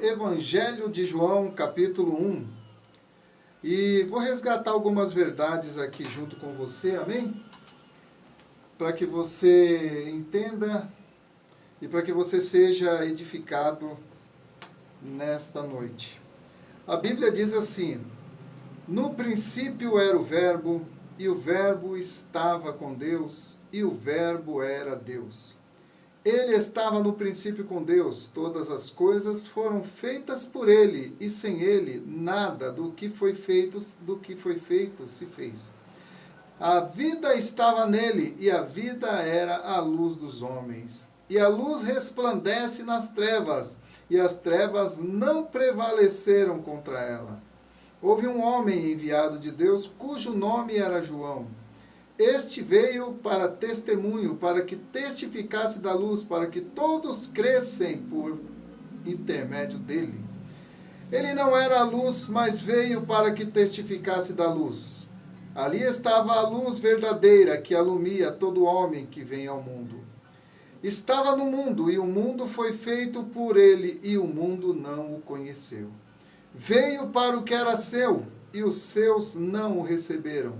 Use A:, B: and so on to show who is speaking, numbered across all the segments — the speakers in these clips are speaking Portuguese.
A: Evangelho de João, capítulo 1. E vou resgatar algumas verdades aqui junto com você, amém? Para que você entenda e para que você seja edificado nesta noite. A Bíblia diz assim: no princípio era o Verbo, e o Verbo estava com Deus, e o Verbo era Deus. Ele estava no princípio com Deus, todas as coisas foram feitas por ele, e sem ele nada do que foi feito se fez. A vida estava nele, e a vida era a luz dos homens. E a luz resplandece nas trevas, e as trevas não prevaleceram contra ela. Houve um homem enviado de Deus, cujo nome era João. Este veio para testemunho, para que testificasse da luz, para que todos crescem por intermédio dele. Ele não era a luz, mas veio para que testificasse da luz. Ali estava a luz verdadeira, que alumia todo homem que vem ao mundo. Estava no mundo, e o mundo foi feito por ele, e o mundo não o conheceu. Veio para o que era seu, e os seus não o receberam.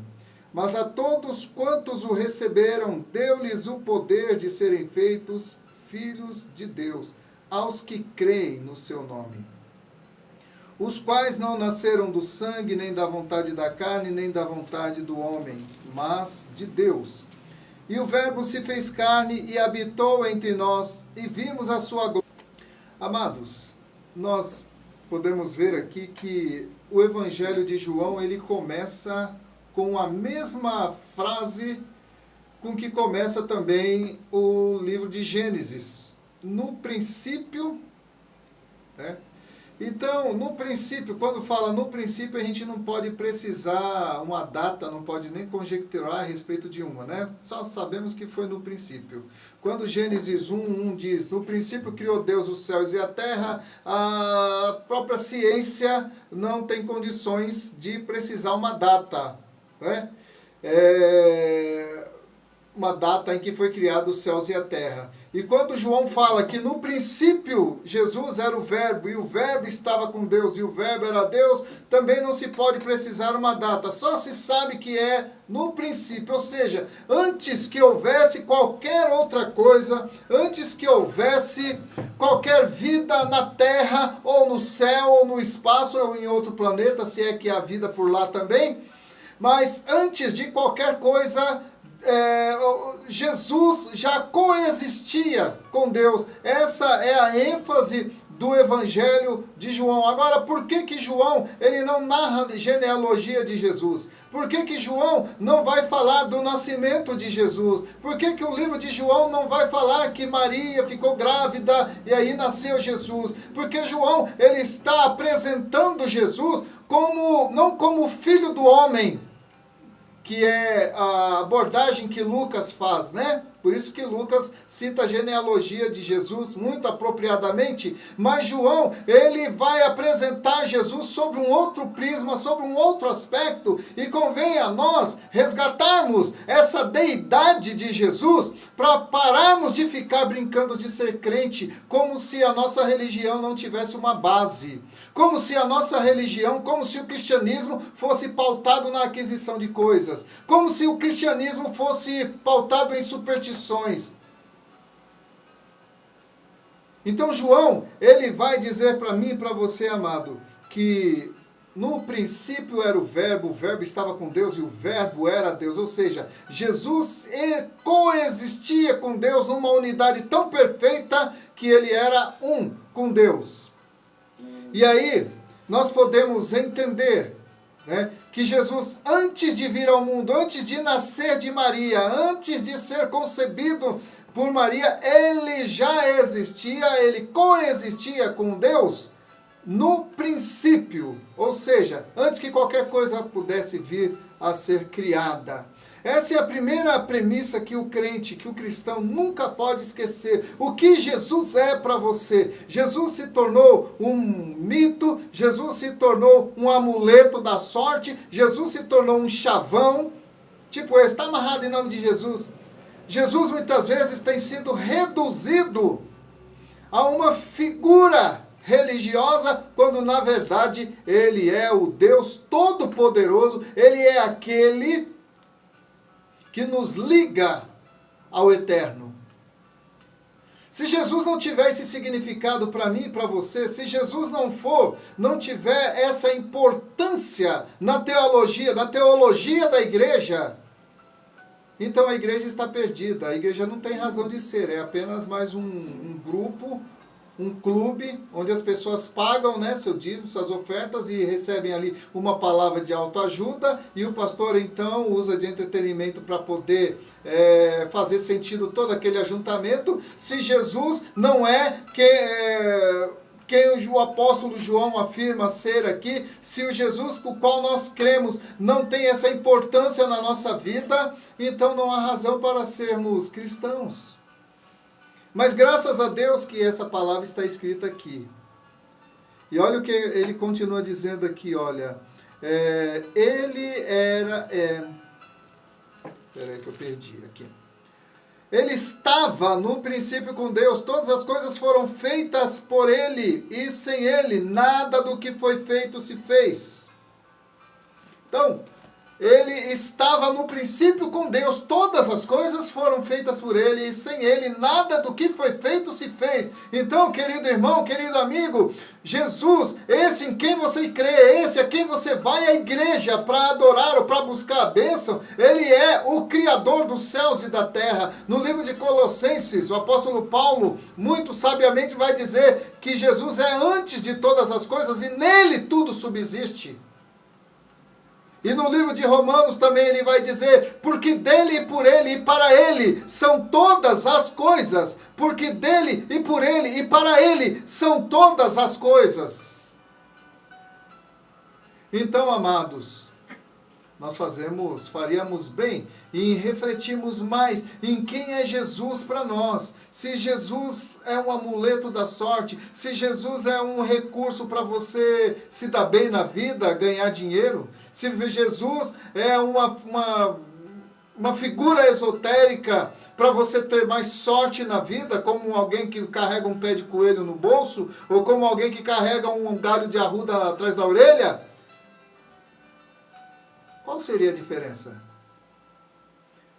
A: Mas a todos quantos o receberam, deu-lhes o poder de serem feitos filhos de Deus, aos que creem no seu nome. Os quais não nasceram do sangue, nem da vontade da carne, nem da vontade do homem, mas de Deus. E o Verbo se fez carne e habitou entre nós, e vimos a sua glória. Amados, nós podemos ver aqui que o Evangelho de João, ele começa com a mesma frase com que começa também o livro de Gênesis. No princípio, né? Então, no princípio, quando fala no princípio, a gente não pode precisar uma data, não pode nem conjecturar a respeito de uma, né? Só sabemos que foi no princípio. Quando Gênesis 1:1 diz, no princípio criou Deus os céus e a terra, a própria ciência não tem condições de precisar uma data, né? Uma data em que foi criado os céus e a terra. E quando João fala que no princípio Jesus era o Verbo, e o Verbo estava com Deus, e o Verbo era Deus, também não se pode precisar uma data, só se sabe que é no princípio, ou seja, antes que houvesse qualquer outra coisa, antes que houvesse qualquer vida na terra, ou no céu, ou no espaço, ou em outro planeta, se é que há vida por lá também, mas antes de qualquer coisa, Jesus já coexistia com Deus. Essa é a ênfase do Evangelho de João. Agora, por que João ele não narra a genealogia de Jesus? Por que João não vai falar do nascimento de Jesus? Por que o livro de João não vai falar que Maria ficou grávida e aí nasceu Jesus? Porque João ele está apresentando Jesus não como filho do homem, que é a abordagem que Lucas faz, né? Por isso que Lucas cita a genealogia de Jesus muito apropriadamente, mas João, ele vai apresentar Jesus sobre um outro prisma, sobre um outro aspecto, e convém a nós resgatarmos essa deidade de Jesus para pararmos de ficar brincando de ser crente, como se a nossa religião não tivesse uma base, como se a nossa religião, como se o cristianismo fosse pautado na aquisição de coisas, como se o cristianismo fosse pautado em superstições. Então João, ele vai dizer para mim e para você, amado, que no princípio era o Verbo estava com Deus e o Verbo era Deus. Ou seja, Jesus coexistia com Deus numa unidade tão perfeita que ele era um com Deus. E aí nós podemos entender, né, que Jesus, antes de vir ao mundo, antes de nascer de Maria, antes de ser concebido por Maria, ele já existia, ele coexistia com Deus no princípio, ou seja, antes que qualquer coisa pudesse vir a ser criada. Essa é a primeira premissa que o crente, que o cristão nunca pode esquecer. O que Jesus é para você? Jesus se tornou um mito, Jesus se tornou um amuleto da sorte, Jesus se tornou um chavão, tipo esse, está amarrado em nome de Jesus. Jesus muitas vezes tem sido reduzido a uma figura religiosa, quando na verdade ele é o Deus Todo-Poderoso, ele é aquele que nos liga ao eterno. Se Jesus não tiver esse significado para mim e para você, se Jesus não tiver essa importância na teologia da igreja, então a igreja está perdida. A igreja não tem razão de ser, é apenas mais um grupo, um clube, onde as pessoas pagam, né, seu dízimo, suas ofertas e recebem ali uma palavra de autoajuda e o pastor então usa de entretenimento para poder fazer sentido todo aquele ajuntamento. Se Jesus não é quem o apóstolo João afirma ser aqui, se o Jesus com o qual nós cremos não tem essa importância na nossa vida, então não há razão para sermos cristãos. Mas graças a Deus que essa palavra está escrita aqui. E olha o que ele continua dizendo aqui, olha. Ele era... Peraí que eu perdi aqui. Ele estava no princípio com Deus, todas as coisas foram feitas por ele, e sem ele nada do que foi feito se fez. Então, ele estava no princípio com Deus, todas as coisas foram feitas por ele, e sem ele nada do que foi feito se fez. Então, querido irmão, querido amigo, Jesus, esse em quem você crê, esse a quem você vai à igreja para adorar ou para buscar a bênção, ele é o Criador dos céus e da terra. No livro de Colossenses, o apóstolo Paulo, muito sabiamente, vai dizer que Jesus é antes de todas as coisas e nele tudo subsiste. E no livro de Romanos também ele vai dizer, porque dele e por ele e para ele são todas as coisas, porque dele e por ele e para ele são todas as coisas. Então, amados, nós faríamos bem em refletirmos mais em quem é Jesus para nós. Se Jesus é um amuleto da sorte, se Jesus é um recurso para você se dar bem na vida, ganhar dinheiro, se Jesus é uma figura esotérica para você ter mais sorte na vida, como alguém que carrega um pé de coelho no bolso, ou como alguém que carrega um galho de arruda atrás da orelha, qual seria a diferença?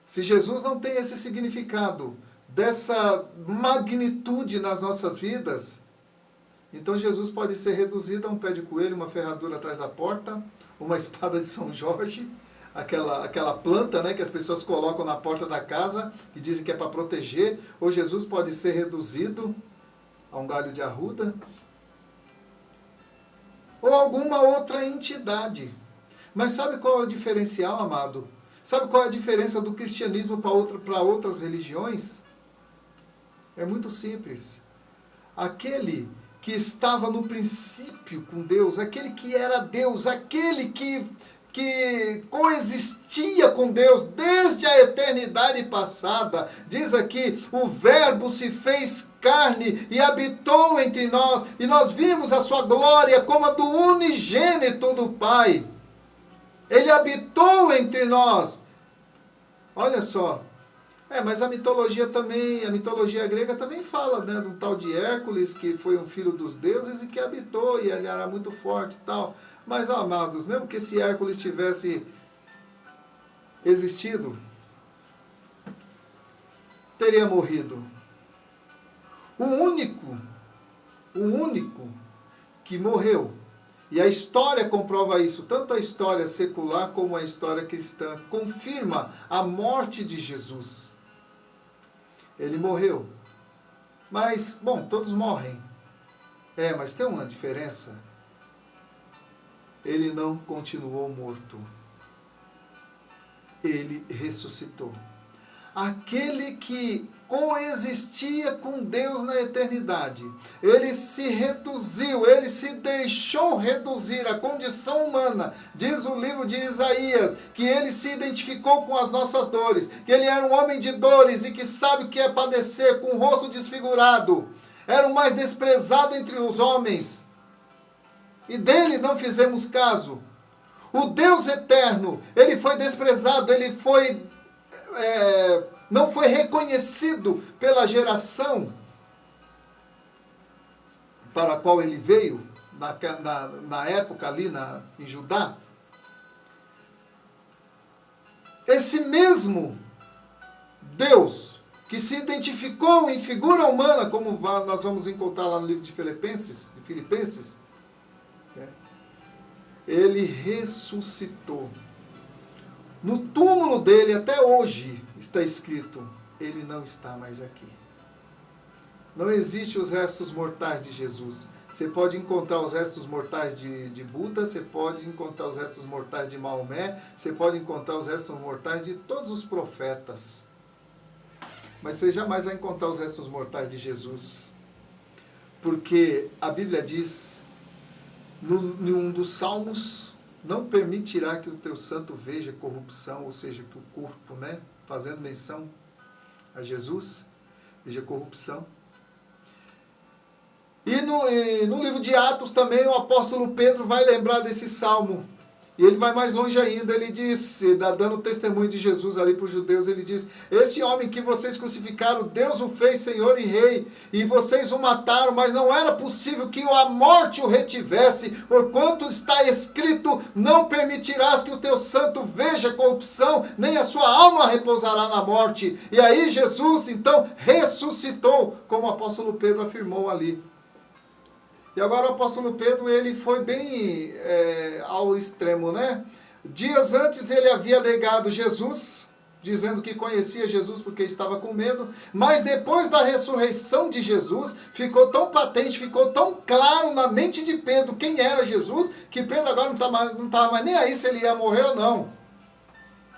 A: Se Jesus não tem esse significado, dessa magnitude nas nossas vidas, então Jesus pode ser reduzido a um pé de coelho, uma ferradura atrás da porta, uma espada de São Jorge, aquela planta, né, que as pessoas colocam na porta da casa e dizem que é para proteger, ou Jesus pode ser reduzido a um galho de arruda, ou alguma outra entidade. Mas sabe qual é o diferencial, amado? Sabe qual é a diferença do cristianismo para outras religiões? É muito simples. Aquele que estava no princípio com Deus, aquele que era Deus, aquele que coexistia com Deus desde a eternidade passada. Diz aqui, o Verbo se fez carne e habitou entre nós, e nós vimos a sua glória como a do unigênito do Pai. Ele habitou entre nós. Olha só. Mas a mitologia grega também fala, né, do tal de Hércules, que foi um filho dos deuses e que habitou, e ele era muito forte e tal. Mas, amados, mesmo que esse Hércules tivesse existido, teria morrido. O único que morreu, e a história comprova isso, tanto a história secular como a história cristã, confirma a morte de Jesus. Ele morreu. Mas, bom, todos morrem. Mas tem uma diferença. Ele não continuou morto. Ele ressuscitou. Aquele que coexistia com Deus na eternidade, ele se reduziu, ele se deixou reduzir à condição humana. Diz o livro de Isaías que ele se identificou com as nossas dores, que ele era um homem de dores e que sabe o que é padecer, com o rosto desfigurado. Era o mais desprezado entre os homens. E dele não fizemos caso. O Deus eterno, ele foi desprezado, ele foi... não foi reconhecido pela geração. para a qual ele veio, na época ali em Judá, esse mesmo Deus que se identificou em figura humana, como nós vamos encontrar lá no livro de Filipenses, ele ressuscitou. No túmulo dele, até hoje, está escrito, ele não está mais aqui. Não existem os restos mortais de Jesus. Você pode encontrar os restos mortais de Buda, você pode encontrar os restos mortais de Maomé, você pode encontrar os restos mortais de todos os profetas. Mas você jamais vai encontrar os restos mortais de Jesus. Porque a Bíblia diz, num dos Salmos, não permitirá que o teu santo veja corrupção, ou seja, que o corpo, né, fazendo menção a Jesus, veja corrupção. E no livro de Atos também o apóstolo Pedro vai lembrar desse salmo. E ele vai mais longe ainda, ele diz, dando testemunho de Jesus ali para os judeus, ele diz, esse homem que vocês crucificaram, Deus o fez Senhor e Rei, e vocês o mataram, mas não era possível que a morte o retivesse, porquanto está escrito, não permitirás que o teu santo veja corrupção, nem a sua alma repousará na morte. E aí Jesus, então, ressuscitou, como o apóstolo Pedro afirmou ali. E agora o apóstolo Pedro, ele foi bem ao extremo, né? Dias antes ele havia negado Jesus, dizendo que conhecia Jesus porque estava com medo, mas depois da ressurreição de Jesus, ficou tão patente, ficou tão claro na mente de Pedro quem era Jesus, que Pedro agora não estava mais nem aí se ele ia morrer ou não.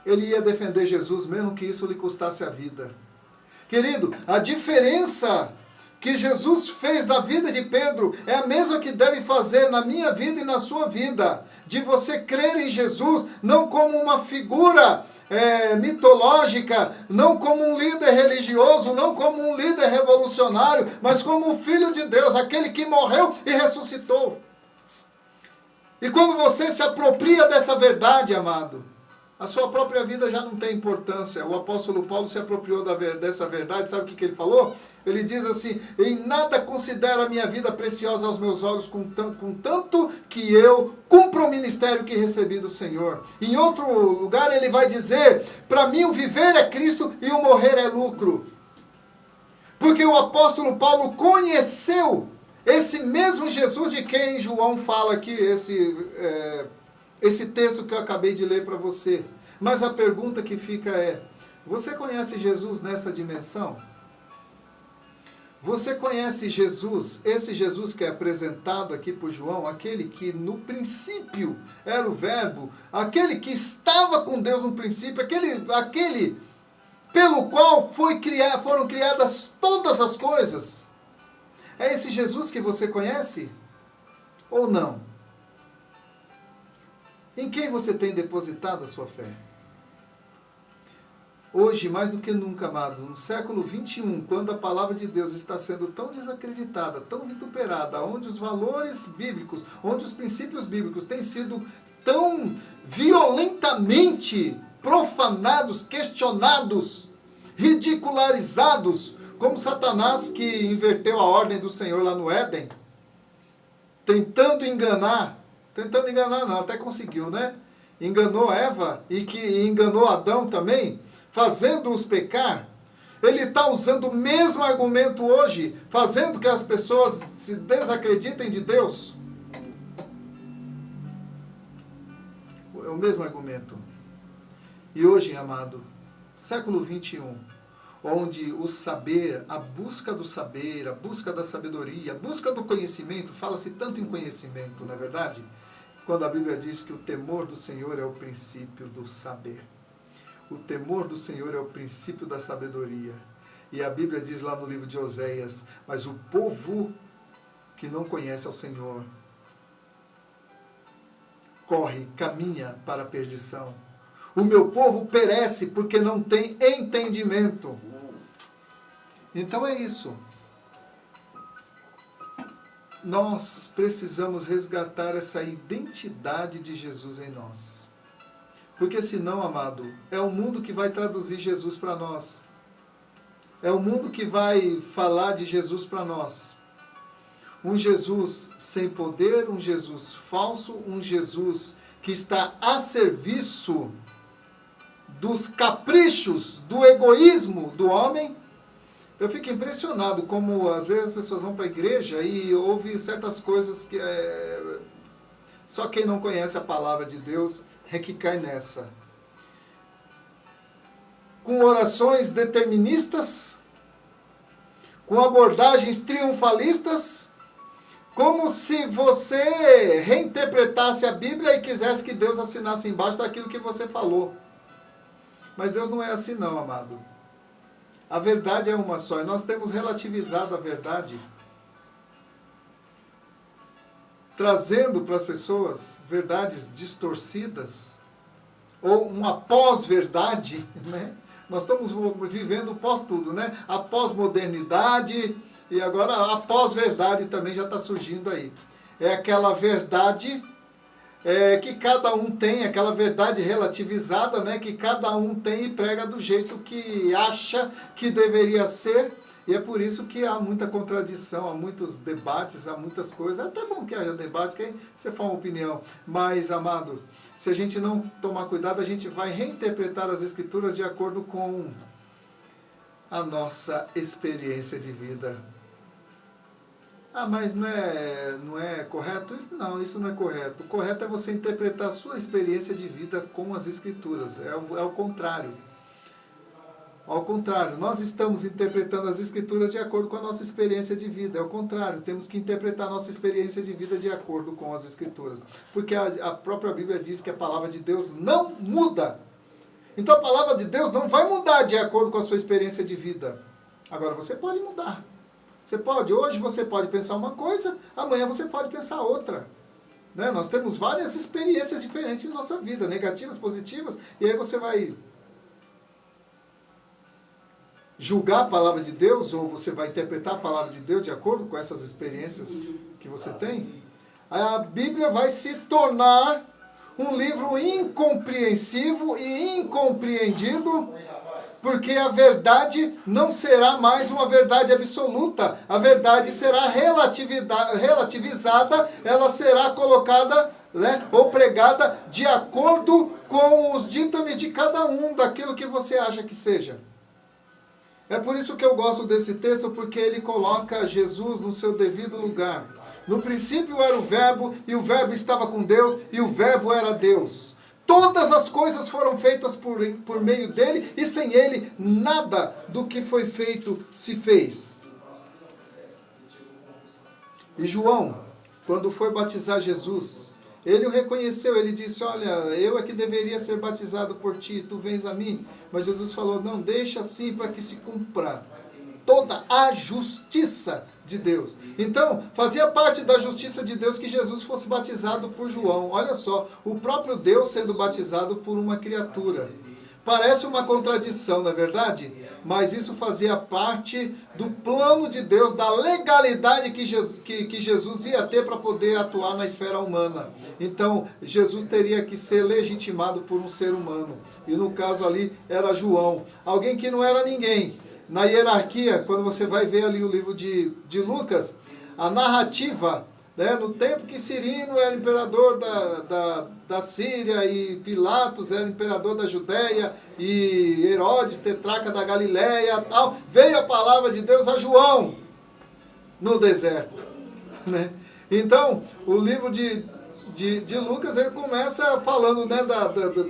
A: Ele ia defender Jesus, mesmo que isso lhe custasse a vida. Querido, a diferença que Jesus fez na vida de Pedro é a mesma que deve fazer na minha vida e na sua vida. De você crer em Jesus, não como uma figura mitológica, não como um líder religioso, não como um líder revolucionário, mas como um filho de Deus, aquele que morreu e ressuscitou. E quando você se apropria dessa verdade, amado, a sua própria vida já não tem importância. O apóstolo Paulo se apropriou dessa verdade, sabe o que ele falou? Ele diz assim, em nada considero a minha vida preciosa aos meus olhos, contanto que eu cumpro o ministério que recebi do Senhor. Em outro lugar ele vai dizer, para mim o viver é Cristo e o morrer é lucro. Porque o apóstolo Paulo conheceu esse mesmo Jesus de quem João fala aqui, esse texto que eu acabei de ler para você. Mas a pergunta que fica é, você conhece Jesus nessa dimensão? Você conhece Jesus, esse Jesus que é apresentado aqui por João, aquele que no princípio era o verbo, aquele que estava com Deus no princípio, aquele pelo qual foram criadas todas as coisas? É esse Jesus que você conhece? Ou não? Em quem você tem depositado a sua fé? Hoje, mais do que nunca, amado, no século XXI, quando a palavra de Deus está sendo tão desacreditada, tão vituperada, onde os valores bíblicos, onde os princípios bíblicos têm sido tão violentamente profanados, questionados, ridicularizados, como Satanás que inverteu a ordem do Senhor lá no Éden, tentando enganar não, até conseguiu, né? Enganou Eva e que enganou Adão também, fazendo-os pecar. Ele está usando o mesmo argumento hoje, fazendo que as pessoas se desacreditem de Deus. É o mesmo argumento. E hoje, amado, século XXI, onde o saber, a busca do saber, a busca da sabedoria, a busca do conhecimento, fala-se tanto em conhecimento, não é verdade? Quando a Bíblia diz que o temor do Senhor é o princípio do saber. O temor do Senhor é o princípio da sabedoria. E a Bíblia diz lá no livro de Oséias, mas o povo que não conhece ao Senhor caminha para a perdição. O meu povo perece porque não tem entendimento. Então é isso. Nós precisamos resgatar essa identidade de Jesus em nós. Porque senão, amado, é o mundo que vai traduzir Jesus para nós. É o mundo que vai falar de Jesus para nós. Um Jesus sem poder, um Jesus falso, um Jesus que está a serviço dos caprichos, do egoísmo do homem. Eu fico impressionado como às vezes as pessoas vão para a igreja e ouvem certas coisas que só quem não conhece a palavra de Deus é que cai nessa. Com orações deterministas, com abordagens triunfalistas, como se você reinterpretasse a Bíblia e quisesse que Deus assinasse embaixo daquilo que você falou. Mas Deus não é assim não, amado. A verdade é uma só, e nós temos relativizado a verdade, trazendo para as pessoas verdades distorcidas, ou uma pós-verdade, né? Nós estamos vivendo pós-tudo, né? A pós-modernidade, e agora a pós-verdade também já está surgindo aí. É aquela verdade que cada um tem, aquela verdade relativizada, né? Que cada um tem e prega do jeito que acha que deveria ser. E é por isso que há muita contradição, há muitos debates, há muitas coisas. É até bom que haja debates, que aí você fala uma opinião. Mas, amados, se a gente não tomar cuidado, a gente vai reinterpretar as Escrituras de acordo com a nossa experiência de vida. Ah, mas não é correto? Isso não é correto. O correto é você interpretar a sua experiência de vida com as Escrituras. É o contrário. Ao contrário, nós estamos interpretando as Escrituras de acordo com a nossa experiência de vida. É o contrário, temos que interpretar a nossa experiência de vida de acordo com as Escrituras. Porque a própria Bíblia diz que a palavra de Deus não muda. Então a palavra de Deus não vai mudar de acordo com a sua experiência de vida. Agora você pode mudar. Hoje você pode pensar uma coisa, amanhã você pode pensar outra. Né? Nós temos várias experiências diferentes em nossa vida, negativas, positivas, e aí você vai julgar a palavra de Deus, ou você vai interpretar a palavra de Deus de acordo com essas experiências que você tem. A Bíblia vai se tornar um livro incompreensivo e incompreendido, porque a verdade não será mais uma verdade absoluta. A verdade será relativizada, ela será colocada, né, ou pregada de acordo com os ditames de cada um, daquilo que você acha que seja. É por isso que eu gosto desse texto, porque ele coloca Jesus no seu devido lugar. No princípio era o Verbo, e o Verbo estava com Deus, e o Verbo era Deus. Todas as coisas foram feitas por meio dele, e sem ele, nada do que foi feito se fez. E João, quando foi batizar Jesus, ele o reconheceu, ele disse, olha, eu é que deveria ser batizado por ti, tu vens a mim. Mas Jesus falou, não, deixa assim para que se cumpra toda a justiça de Deus. Então, fazia parte da justiça de Deus que Jesus fosse batizado por João. Olha só, o próprio Deus sendo batizado por uma criatura. Parece uma contradição, não é verdade? Mas isso fazia parte do plano de Deus, da legalidade que Jesus ia ter para poder atuar na esfera humana. Então, Jesus teria que ser legitimado por um ser humano. E no caso ali era João, alguém que não era ninguém. Na hierarquia, quando você vai ver ali o livro de Lucas, a narrativa, né, no tempo que Cirino era imperador da Síria e Pilatos era imperador da Judéia e Herodes, tetrarca da Galileia, veio a palavra de Deus a João no deserto. Né? Então, o livro de Lucas, ele começa falando, né,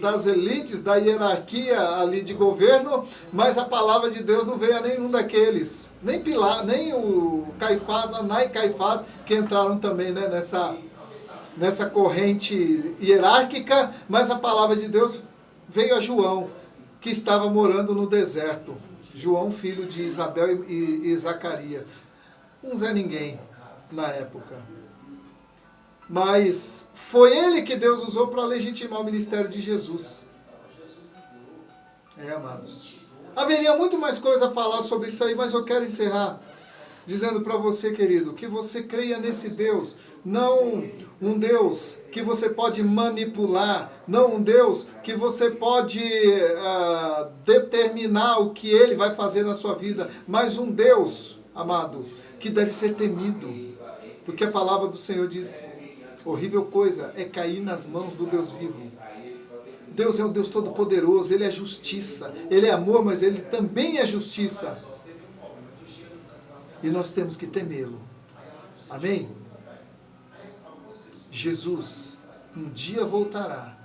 A: das elites, da hierarquia ali de governo, mas a palavra de Deus não veio a nenhum daqueles, nem o Caifás, Aná e Caifás, que entraram também, né, nessa corrente hierárquica, mas a palavra de Deus veio a João, que estava morando no deserto. João, filho de Isabel e Zacarias. Um Zé Ninguém na época. Mas foi ele que Deus usou para legitimar o ministério de Jesus. Amados. Haveria muito mais coisa a falar sobre isso aí, mas eu quero encerrar dizendo para você, querido, que você creia nesse Deus. Não um Deus que você pode manipular, não um Deus que você pode determinar o que Ele vai fazer na sua vida, mas um Deus, amado, que deve ser temido. Porque a palavra do Senhor diz, horrível coisa é cair nas mãos do Deus vivo. Deus é um Deus todo-poderoso, Ele é justiça, Ele é amor, mas Ele também é justiça. E nós temos que temê-lo. Amém? Jesus um dia voltará